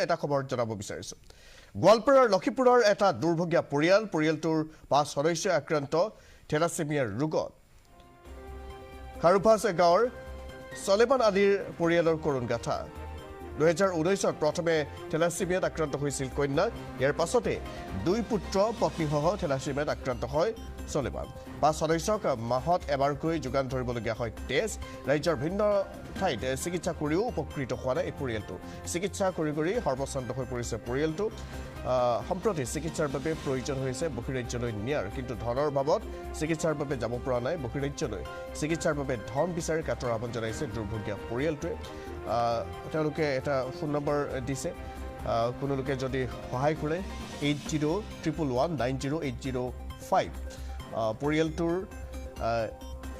এটা খবৰ জনাব বিচাৰিছো গোৱালপাৰাৰ লক্ষীপুৰৰ এটা দুৰ্ভগীয়া পৰিয়ালটোৰ 5 সদস্য আক্ৰান্ত থেলাছেমিয়াৰ ৰোগত খাৰুপাছ গাঁৱৰ চলেমান আলীৰ পৰিয়ালৰ কৰুণ গাথা 2019 প্ৰথমে থেলাছেমিয়াত আক্ৰান্ত হৈছিল কন্যা ইয়াৰ পাছতে দুই পুত্ৰ পত্নীসহ থেলাছেমিয়াত আক্ৰান্ত হয় চলেমান 5 সদস্যক মাহত এবাৰকৈ যোগান ধৰিবলগীয়া হয় তেজ ৰাজ্যৰ ভিন্ন ঠাইত চিকিৎসা কৰিও উপকৃত হোৱা নাই এই পৰিয়ালটো চিকিৎসা কৰি সৰ্বশান্ত হৈ পৰিছে পৰিয়ালটো সম্প্ৰতি চিকিৎসাৰ বাবে প্ৰয়োজন হৈছে বহিৰাজ্যলৈ নিয়াৰ কিন্তু ধনৰ বাবদ চিকিৎসাৰ বাবে যাব পৰা নাই বহিৰাজ্যলৈ চিকিৎসাৰ বাবে ধন বিচাৰি কাটৰ আহ্বান জনাইছে দুৰ্ভগীয়া পৰিয়ালটোৱে তেওঁলোকে এটা ফোন নম্বৰ দিছে কোনো লোকে যদি সহায় কৰে 8011190805 পৰিয়ালটোৰ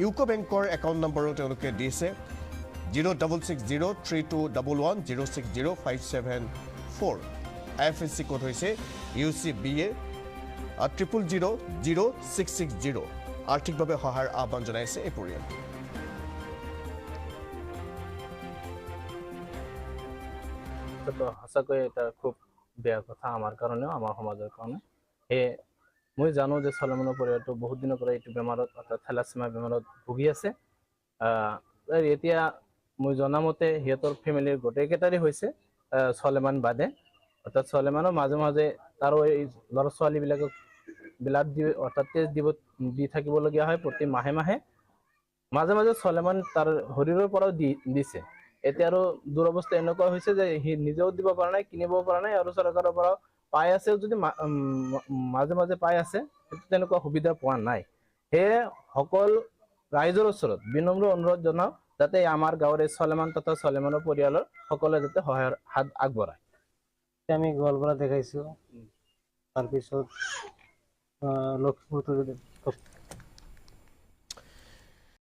ইউকো বেংকৰ একাউণ্ট নম্বৰো তেওঁলোকে দিছে 060321106057 IFSC কোড হৈছে UCBA 000660 আৰ্থিকভাৱে সহায়ৰ আহ্বান জনাইছে এই পৰিয়ালটো তো সঁচাকৈ এটা খুব বেয়া কথা আমাৰ কাৰণেও আমাৰ সমাজৰ কাৰণে মই জানো যে চলেমানৰ পৰিয়ালটো বহুত দিনৰ পৰা এইটো বেমাৰত অৰ্থাৎ থেলাছেমিয়া বেমাৰত ভুগি আছে এতিয়া মই জনামতে সিহঁতৰ ফেমিলিৰ গোটেইকেইটাৰে হৈছে চলেমান বাদে অৰ্থাৎ চলেমানৰ মাজে মাজে তাৰো এই ল'ৰা ছোৱালীবিলাকক ব্লাড অৰ্থাৎ তেজ দি থাকিবলগীয়া হয় প্ৰতি মাহে মাহে মাজে মাজে চলেমান তাৰ শৰীৰৰ পৰাও দিছে এতিয়া আৰু দুৰৱস্থা এনেকুৱা হৈছে যে সি নিজেও দিব পৰা নাই কিনিব পৰা নাই আৰু চৰকাৰৰ পৰা পাই আছে যদি মাজে মাজে পাই আছে তেনেকুৱা সুবিধা পোৱা নাই সেয়ে সকল ৰাইজৰ ওচৰত বিনম্ৰ অনুৰোধ জনাও যাতে আমাৰ গাঁৱৰ চলেমান তথা চলেমানৰ পৰিয়ালৰ সকলে যাতে সহায়ৰ হাত আগবঢ়ায় আমি গোৱালপাৰা দেখাইছো তাৰপিছত লক্ষীপুৰ